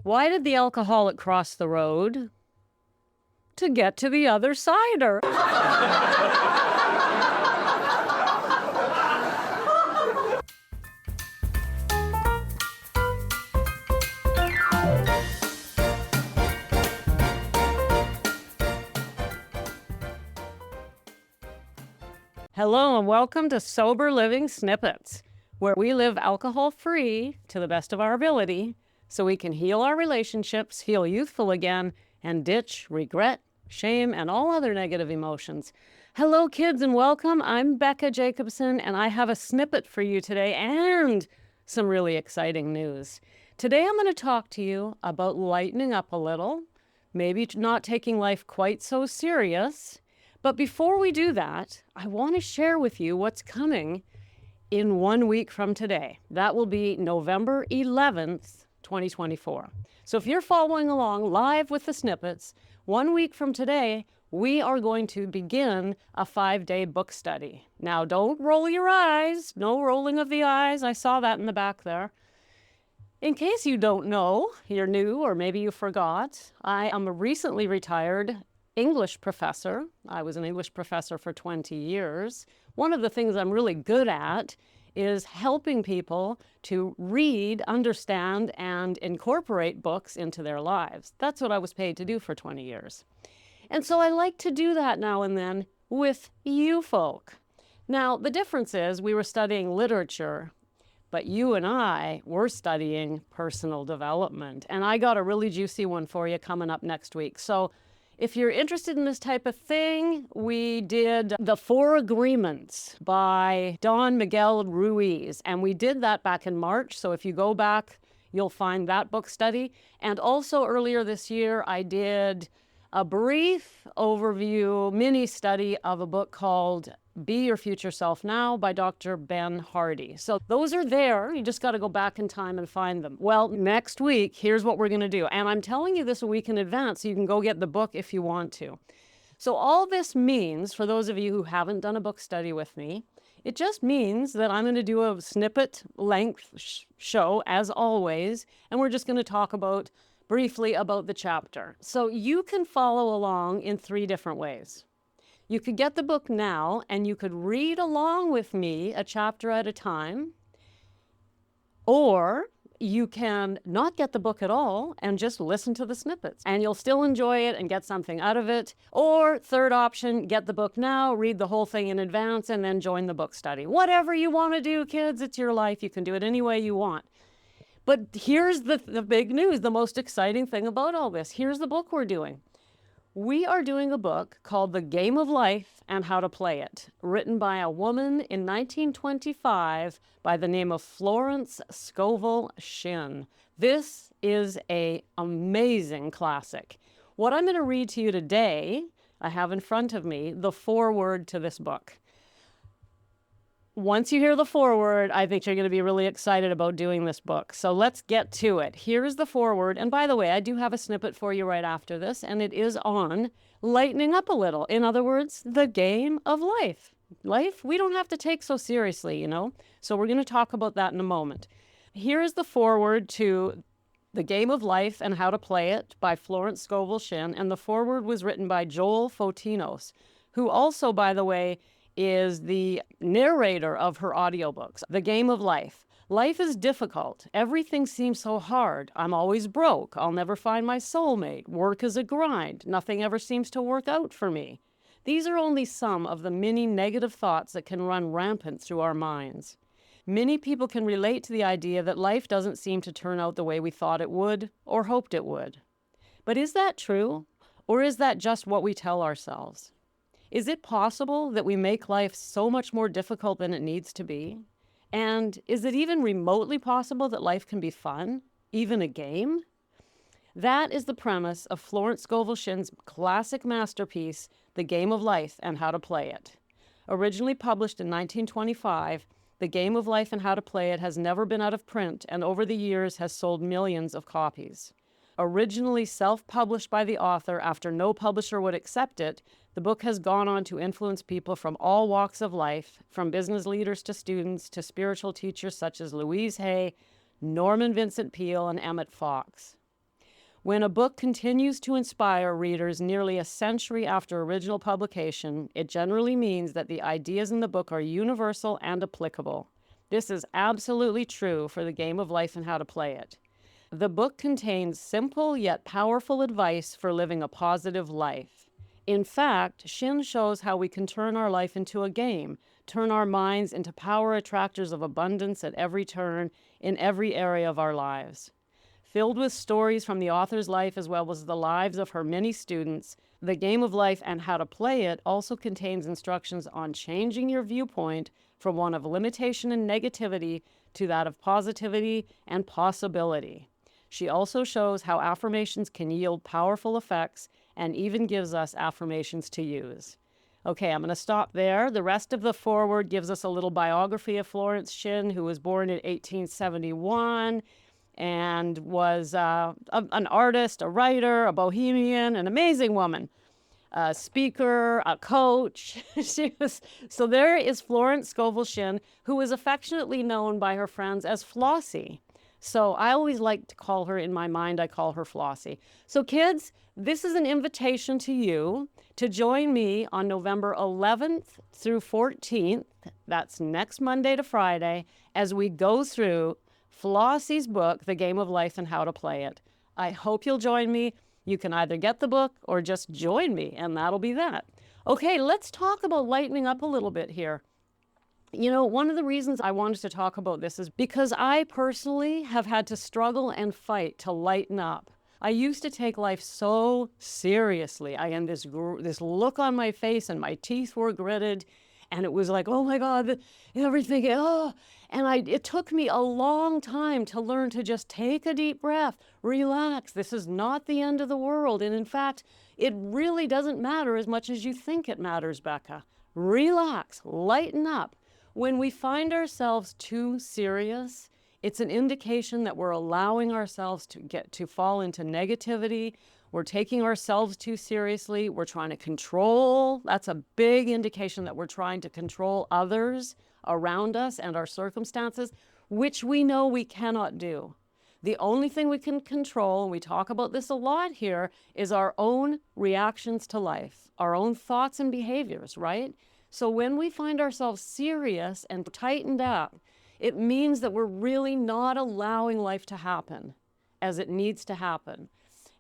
Why did the alcoholic cross the road? To get to the other cider. Hello and welcome to Sober Living Snippets, where we live alcohol-free to the best of our ability so we can heal our relationships, feel youthful again, and ditch regret, shame, and all other negative emotions. Hello, kids, and welcome. I'm Becca Jacobson, and I have a snippet for you today and some really exciting news. Today I'm going to talk to you about lightening up a little, maybe not taking life quite so serious. But before we do that, I want to share with you what's coming in 1 week from today. That will be November 11th, 2024. So if you're following along live with the snippets, 1 week from today, we are going to begin a 5-day book study. Now, don't roll your eyes. No rolling of the eyes. I saw that in the back there. In case you don't know, you're new, or maybe you forgot, I am a recently retired English professor. I was an English professor for 20 years. One of the things I'm really good at is helping people to read, understand, and incorporate books into their lives. That's what I was paid to do for 20 years. And so I like to do that now and then with you folk. Now, the difference is we were studying literature, but you and I were studying personal development. And I got a really juicy one for you coming up next week. So if you're interested in this type of thing, we did The 4 Agreements by Don Miguel Ruiz, and we did that back in March. So if you go back, you'll find that book study. And also earlier this year, I did a brief overview, mini study of a book called Be Your Future Self Now by Dr. Ben Hardy. So those are there. You just got to go back in time and find them. Well, next week, here's what we're going to do. And I'm telling you this a week in advance so you can go get the book if you want to. So all this means, for those of you who haven't done a book study with me, it just means that I'm going to do a snippet length show as always, and we're just going to talk briefly about the chapter. So you can follow along in 3 different ways. You could get the book now and you could read along with me a chapter at a time, or you can not get the book at all and just listen to the snippets and you'll still enjoy it and get something out of it. Or third option, get the book now, read the whole thing in advance, and then join the book study. Whatever you want to do, kids, it's your life. You can do it any way you want. But here's the big news, the most exciting thing about all this. Here's the book we're doing. We are doing a book called The Game of Life and How to Play It, written by a woman in 1925 by the name of Florence Scovel Shinn. This is an amazing classic. What I'm going to read to you today, I have in front of me the foreword to this book. Once you hear the foreword, I think you're going to be really excited about doing this book. So let's get to it. Here's the foreword. And by the way, I do have a snippet for you right after this, and it is on lightening up a little. In other words, the game of life. Life, we don't have to take so seriously, you know. So we're going to talk about that in a moment. Here is the foreword to The Game of Life and How to Play It by Florence Scovel Shinn. And the foreword was written by Joel Fotinos, who also, by the way, is the narrator of her audiobooks. The Game of Life. Life is difficult. Everything seems so hard. I'm always broke. I'll never find my soulmate. Work is a grind. Nothing ever seems to work out for me. These are only some of the many negative thoughts that can run rampant through our minds. Many people can relate to the idea that life doesn't seem to turn out the way we thought it would or hoped it would. But is that true? Or is that just what we tell ourselves? Is it possible that we make life so much more difficult than it needs to be? And is it even remotely possible that life can be fun, even a game? That is the premise of Florence Scovel Shinn's classic masterpiece, The Game of Life and How to Play It. Originally published in 1925, The Game of Life and How to Play It has never been out of print and over the years has sold millions of copies. Originally self-published by the author after no publisher would accept it, the book has gone on to influence people from all walks of life, from business leaders to students to spiritual teachers such as Louise Hay, Norman Vincent Peale, and Emmett Fox. When a book continues to inspire readers nearly a century after original publication, it generally means that the ideas in the book are universal and applicable. This is absolutely true for the game of life and how to play it. The book contains simple yet powerful advice for living a positive life. In fact, Shin shows how we can turn our life into a game, turn our minds into power attractors of abundance at every turn in every area of our lives. Filled with stories from the author's life as well as the lives of her many students, The Game of Life and How to Play It also contains instructions on changing your viewpoint from one of limitation and negativity to that of positivity and possibility. She also shows how affirmations can yield powerful effects and even gives us affirmations to use. Okay, I'm going to stop there. The rest of the foreword gives us a little biography of Florence Shin, who was born in 1871 and was an artist, a writer, a bohemian, an amazing woman, a speaker, a coach. So there is Florence Scovel Shin, who is affectionately known by her friends as Flossie. So I always like to call her, in my mind, I call her Flossie. So kids, this is an invitation to you to join me on November 11th through 14th, that's next Monday to Friday, as we go through Flossie's book, The Game of Life and How to Play It. I hope you'll join me. You can either get the book or just join me, and that'll be that. Okay, let's talk about lightening up a little bit here. You know, one of the reasons I wanted to talk about this is because I personally have had to struggle and fight to lighten up. I used to take life so seriously. I had this look on my face and my teeth were gritted, and it was like, oh my God, everything, oh. And it took me a long time to learn to just take a deep breath, relax. This is not the end of the world. And in fact, it really doesn't matter as much as you think it matters, Becca. Relax, lighten up. When we find ourselves too serious, it's an indication that we're allowing ourselves to fall into negativity. We're taking ourselves too seriously. We're trying to control. That's a big indication that we're trying to control others around us and our circumstances, which we know we cannot do. The only thing we can control, and we talk about this a lot here, is our own reactions to life, our own thoughts and behaviors, right? So when we find ourselves serious and tightened up, it means that we're really not allowing life to happen as it needs to happen.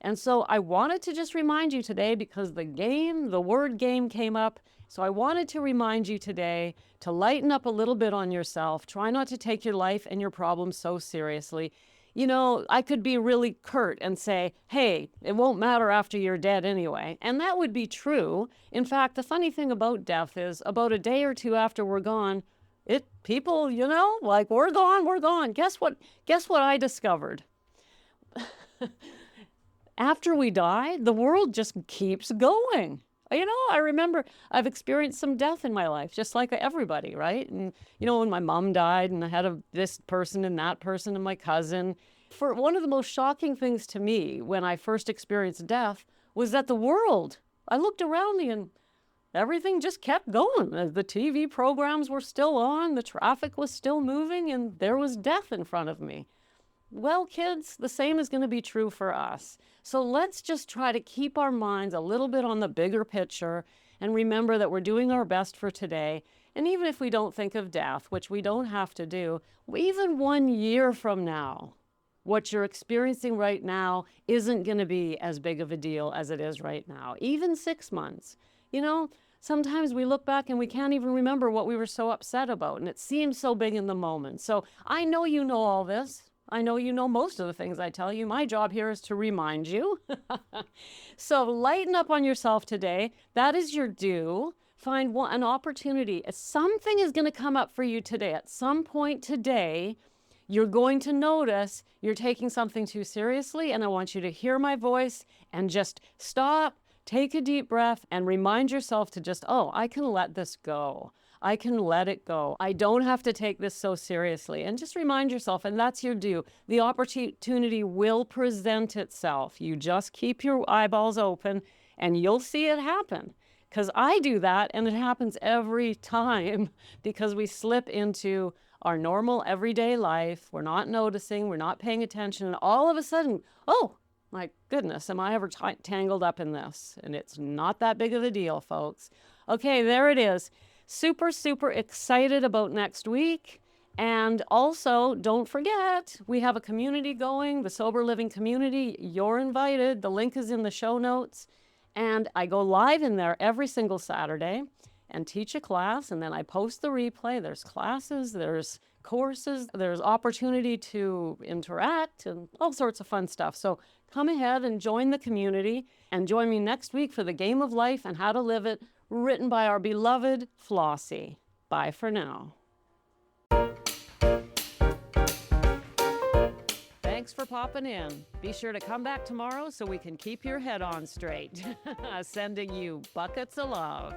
And so I wanted to just remind you today, because the word game came up. So I wanted to remind you today to lighten up a little bit on yourself. Try not to take your life and your problems so seriously. You know, I could be really curt and say, hey, it won't matter after you're dead anyway. And that would be true. In fact, the funny thing about death is about a day or two after we're gone, people, you know, like we're gone. Guess what I discovered? After we die, the world just keeps going. You know, I remember I've experienced some death in my life, just like everybody, right? And, you know, when my mom died and I had this person and that person and my cousin, for one of the most shocking things to me when I first experienced death was that I looked around me and everything just kept going. The TV programs were still on, the traffic was still moving, and there was death in front of me. Well, kids, the same is going to be true for us. So let's just try to keep our minds a little bit on the bigger picture and remember that we're doing our best for today. And even if we don't think of death, which we don't have to do, even 1 year from now, what you're experiencing right now isn't going to be as big of a deal as it is right now. Even 6 months. You know, sometimes we look back and we can't even remember what we were so upset about, and it seems so big in the moment. So I know you know all this. I know you know most of the things I tell you. My job here is to remind you. So lighten up on yourself today. That is your due. Find an opportunity. Something is going to come up for you today. At some point today, you're going to notice you're taking something too seriously, and I want you to hear my voice and just stop, take a deep breath, and remind yourself to just, oh, I can let this go. I can let it go. I don't have to take this so seriously. And just remind yourself, and that's your due. The opportunity will present itself. You just keep your eyeballs open and you'll see it happen. Because I do that, and it happens every time because we slip into our normal everyday life. We're not noticing, we're not paying attention, and all of a sudden, oh, My goodness, am I ever tangled up in this? And it's not that big of a deal, folks. Okay, there it is. Super, super excited about next week. And also, don't forget, we have a community going, the Sober Living community. You're invited. The link is in the show notes. And I go live in there every single Saturday and teach a class, and then I post the replay. There's classes, there's courses, there's opportunity to interact, and all sorts of fun stuff. So come ahead and join the community, and join me next week for the Game of Life and How to Live It, written by our beloved Flossie. Bye for now. Thanks for popping in. Be sure to come back tomorrow so we can keep your head on straight. Sending you buckets of love.